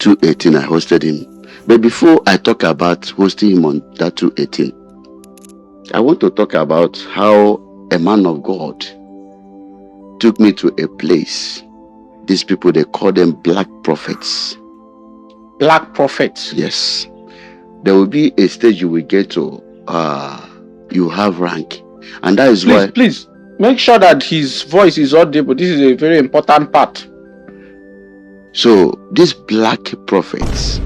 218, I hosted him. But before I talk about hosting him on that 218, I want to talk about how a man of God took me to a place. These people, they call them black prophets. Black prophets? Yes. There will be a stage you will get to, you have rank. And that is why... Please, make sure that his voice is audible. This is a very important part. So, these black prophets...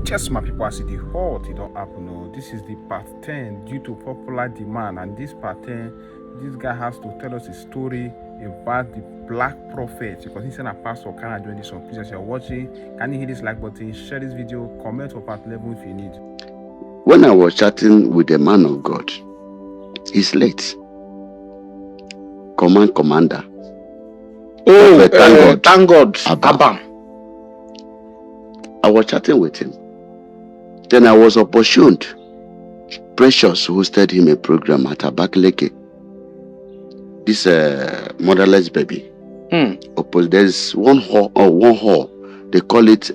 Just my people, as it hot, it don't happen. No, this is the part 10 due to popular demand, and this part 10, this guy has to tell us a story about the black prophet, because he's a pastor. Can I join this one? Please, as you're watching, can you hit this like button, share this video, comment for part 11 if you need. When I was chatting with the man of God, he's late. Commander. Oh, thank God. Abba. I was chatting with him. Then I was opportuned. Precious hosted him a program at Abakaleke. This motherless baby. There's one hall. They call it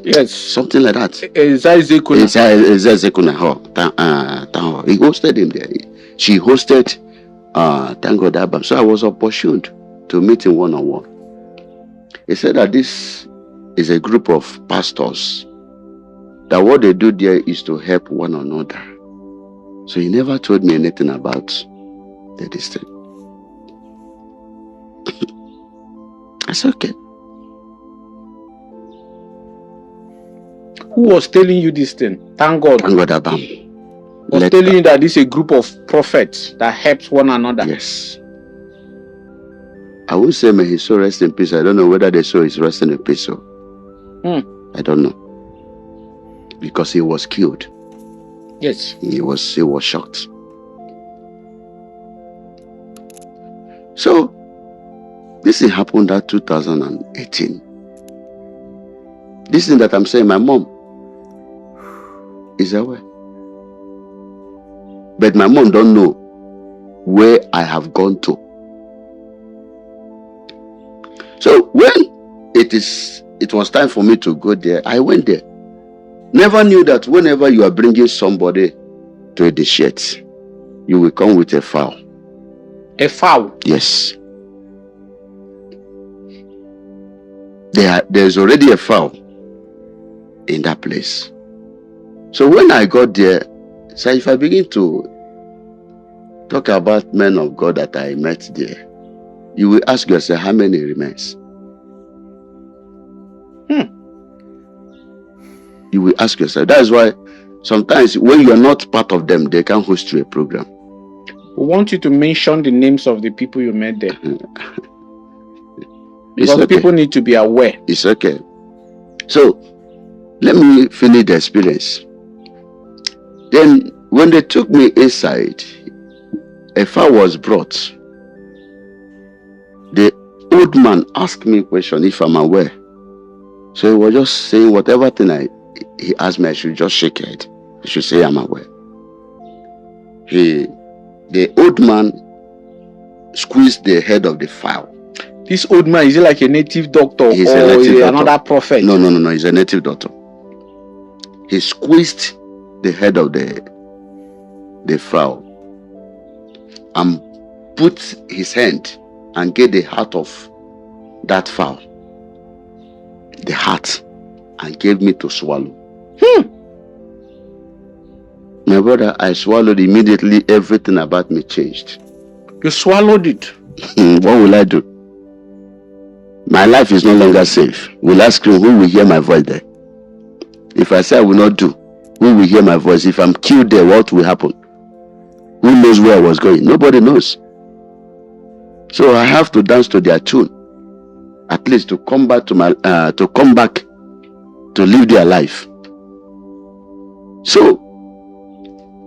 yes, something like that. Ezekuna hall. He hosted him there. She hosted thank God Abba. So I was opportuned to meet him one-on-one. He said that this is a group of pastors, that what they do there is to help one another. So he never told me anything about the distance. I said, okay. Who was telling you this thing? Thank God. Thank God Abba. Was telling you that this is a group of prophets that helps one another. Yes. I would say may his soul rest in peace. I don't know whether the soul is resting in peace. So. I don't know. Because he was killed. Yes. He was shocked. So this thing happened at 2018. This thing that I'm saying, my mom is aware. But my mom don't know where I have gone to. So when it was time for me to go there, I went there. Never knew that whenever you are bringing somebody to the church, you will come with a fowl. A fowl? Yes. There's already a fowl in that place. So when I got there, so if I begin to talk about men of God that I met there, you will ask yourself how many remains. You will ask yourself. That is why sometimes when you are not part of them, they can host you a program. We want you to mention the names of the people you met there. Because okay. People need to be aware. It's okay. So, let me finish the experience. Then, when they took me inside, a fowl was brought. The old man asked me a question if I'm aware. So he was just saying whatever thing he asked me, I should just shake it. I should say I'm aware. The old man squeezed the head of the fowl. This old man, is he like a native doctor He's or a native doctor. Another prophet? No, he's a native doctor. He squeezed the head of the fowl and put his hand and get the heart of that fowl. The heart, and gave me to swallow. My brother, I swallowed immediately. Everything about me changed. You swallowed it? What will I do? My life is no longer safe. We'll ask you who will hear my voice there. If I say I will not do, who will hear my voice? If I'm killed there, what will happen? Who knows where I was going? Nobody knows. So I have to dance to their tune. At least to come back to live their life. So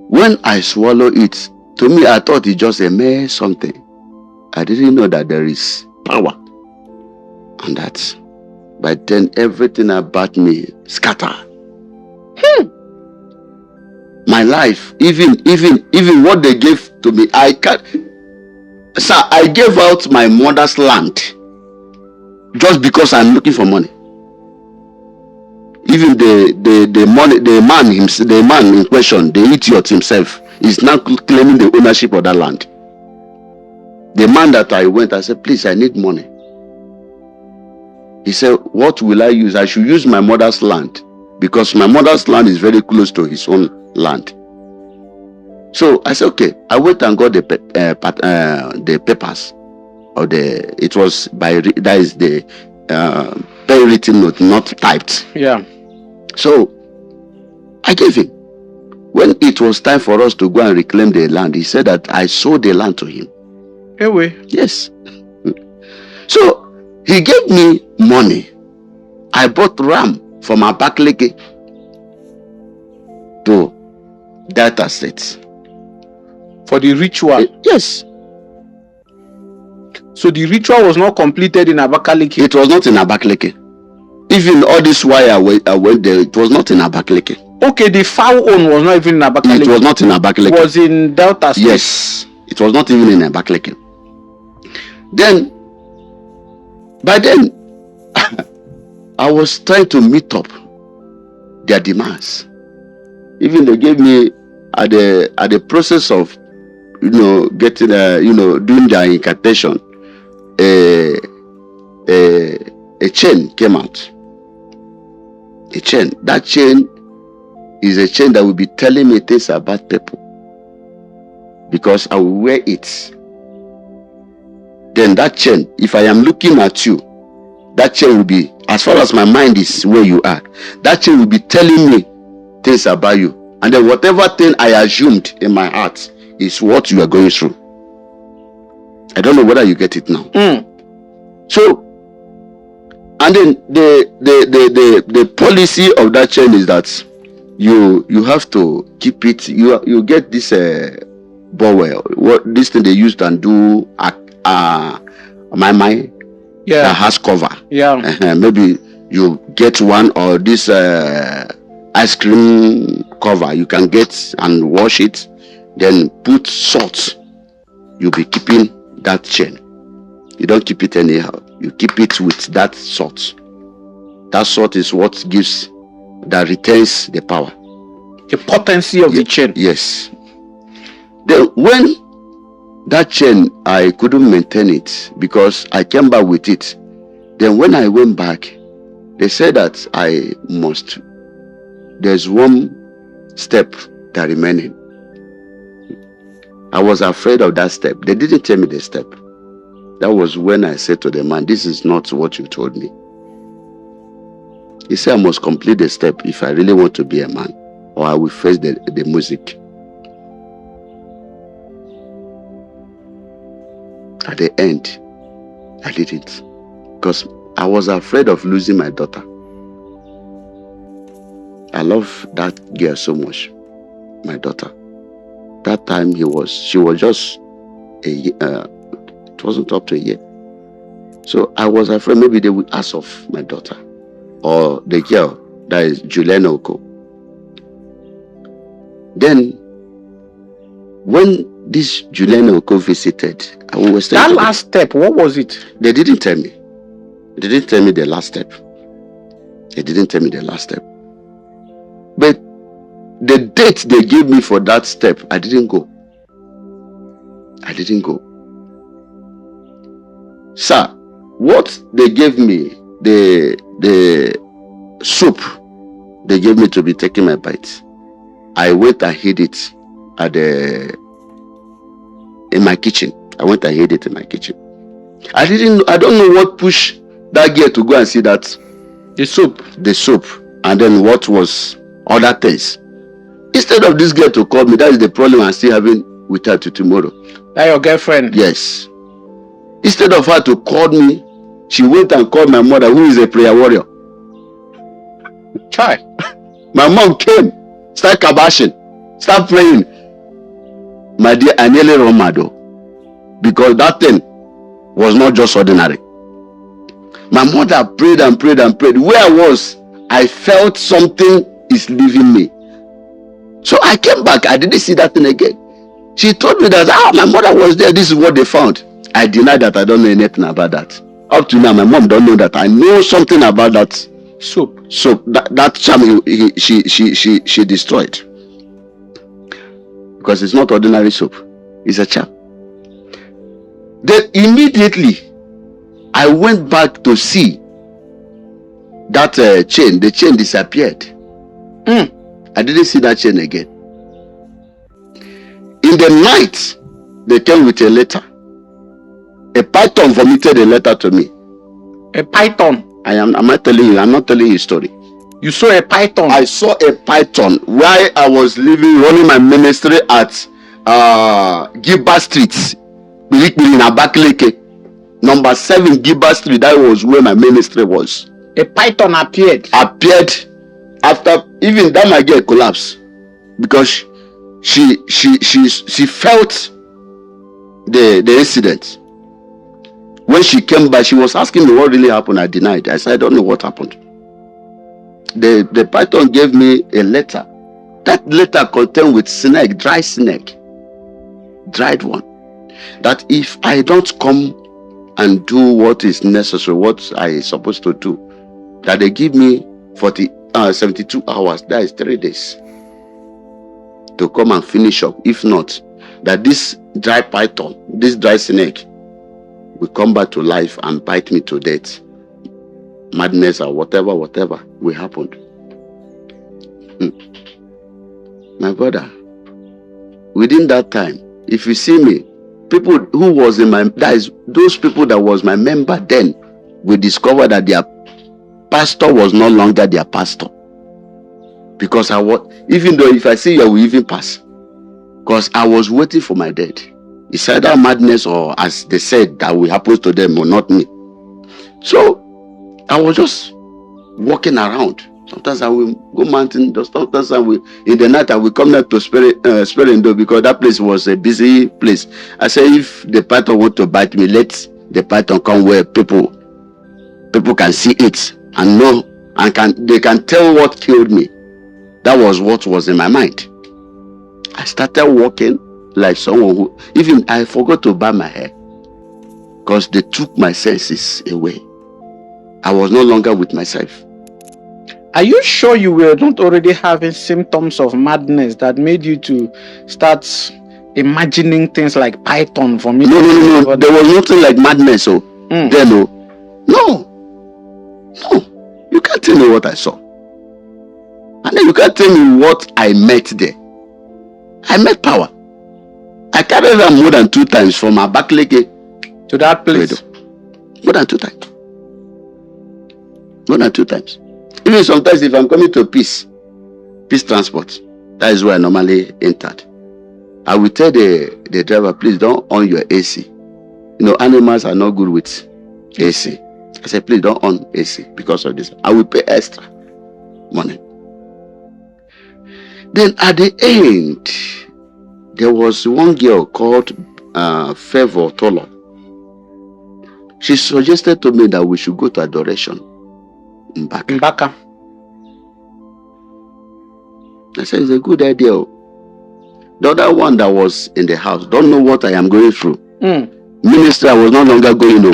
when I swallow it, to me I thought it just a mere something. I didn't know that there is power on that. But then everything about me scatter. My life, even what they gave to me, I can't. Sir, I gave out my mother's land just because I'm looking for money. even the man in question, the idiot himself, is now claiming the ownership of that land. The man that I said, please, I need money. He said, what will I use? I should use my mother's land, because my mother's land is very close to his own land. So I said, okay. I went and got the papers, or it was that is the pen written note, not typed. Yeah. So I gave him. When it was time for us to go and reclaim the land, he said that I sold the land to him. Anyway. Yes. So he gave me money. I bought ram from Abakaliki to Delta State. For the ritual? Yes. So the ritual was not completed in Abakaliki? It was not in Abakaliki. Even all this while I went there, it was not in Abakaliki. Okay, the foul own was not even in Abakaliki. It was not in Abakaliki. It was in Delta State. Yes. It was not even in Abakaliki. Then, by then, I was trying to meet up their demands. Even they gave me at the process of, getting doing their incantation, a chain came out. A chain. That chain is a chain that will be telling me things about people, because I will wear it. Then that chain, if I am looking at you, that chain will be, as far as my mind is where you are, that chain will be telling me things about you. And then whatever thing I assumed in my heart is what you are going through. I don't know whether you get it now. So, and then the policy of that chain is that you have to keep it. You get this bowel, what this thing they used and do my that has cover. Yeah. Maybe you get one, or this ice cream cover you can get and wash it, then put salt. You'll be keeping that chain. You don't keep it anyhow. You keep it with that salt. That salt is what retains the power, the potency of the chain. Yes. Then when that chain, I couldn't maintain it because I came back with it. Then when I went back, they said that there's one step that remaining. I was afraid of that step. They didn't tell me the step. That was when I said to the man, this is not what you told me. He said I must complete the step if I really want to be a man, or I will face the music. At the end, I didn't, because I was afraid of losing my daughter. I love that girl so much, my daughter. That time she was just a year, it wasn't up to a year. So I was afraid maybe they would ask of my daughter, or the girl that is Juliana Oko. Then when this Juliana Oko visited, I was that last step, what was it? They didn't tell me. They didn't tell me the last step. They didn't tell me the last step. But the date they gave me for that step, I didn't go. I didn't go. Sir, what they gave me, the soup they gave me to be taking my bite, I went and hid it in my kitchen. I went and hid it in my kitchen. I don't know what pushed that girl to go and see that. The soup, and then what was other things. Instead of this girl to call me, that is the problem I'm still having with her to tomorrow. That your girlfriend? Yes. Instead of her to call me, she went and called my mother, who is a prayer warrior. Try. My mom came, start kabashing, start praying. My dear, I nearly run mad though, because that thing was not just ordinary. My mother prayed and prayed and prayed. Where I was, I felt something is leaving me. So I came back. I didn't see that thing again. She told me that my mother was there. This is what they found. I denied that. I don't know anything about that. Up to now, my mom don't know that. I know something about that Soap. So that charm she destroyed, because it's not ordinary soap, it's a charm. Then immediately I went back to see that chain. The chain disappeared. I didn't see that chain again. In the night, they came with a letter. A python vomited a letter to me. A python. I'm not telling you. I'm not telling you a story. You saw a python. I saw a python while I was running my ministry at Gilbert Street, in Abakaliki, number 7 Gilbert Street. That was where my ministry was. A python appeared After even that my girl collapsed, because she felt the incident. When she came back, she was asking me what really happened. I denied. I said I don't know what happened. The python gave me a letter. That letter contained with snake, dried one. That if I don't come and do what is necessary, what I supposed to do, that they give me 72 hours, that is 3 days, to come and finish up. If not, that this dry python, this dry snake, will come back to life and bite me to death. Madness or whatever will happen. My brother, within that time, if you see me, people who was in my, that is those people that was my member then, we discovered that their pastor was no longer their pastor. Because I was, even though if I see you, I will even pass. Because I was waiting for my death. It's either madness or, as they said, that will happen to them or not me. So I was just walking around. Sometimes I will go mountain. Sometimes I will, in the night I will come down to Sperindo, because that place was a busy place. I say, if the python want to bite me, let the python come where people can see it and know, and they can tell what killed me. That was what was in my mind. I started walking like someone who, even I forgot to bat my hair, because they took my senses away. I was no longer with myself. Are you sure you were not already having symptoms of madness that made you to start imagining things like python for me? No. There was nothing like madness. Then no. You can't tell me what I saw. And then you can't tell me what I met there. I met power. I carried them more than 2 times from Abakaliki to that place. More than 2 times. More than 2 times. Even sometimes if I'm coming to peace transport, that is where I normally entered. I will tell the driver, please don't on your AC. You know, animals are not good with AC. I said, please don't on AC because of this. I will pay extra money. Then at the end, there was one girl called Favor Tolo. She suggested to me that we should go to adoration in Mbaka. I said, it's a good idea. The other one that was in the house don't know what I am going through. Ministry, I was no longer going.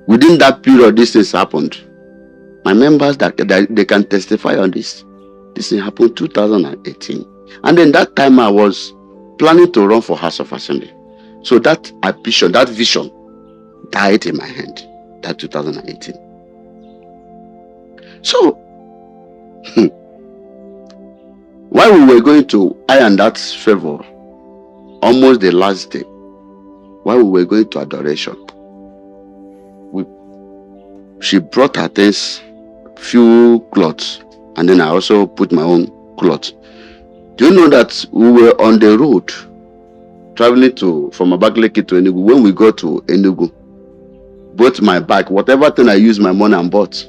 Within that period, this thing happened. My members that they can testify on this. This thing happened 2018. And then that time I was planning to run for House of Assembly. So that vision died in my hand. That 2018. So while we were going to, I and that Favor, almost the last day, while we were going to adoration, she brought her things, few clothes, and then I also put my own clothes. Do you know that we were on the road traveling from Abakaliki to Enugu? When we got to Enugu, both my bag, whatever thing I used my money and bought,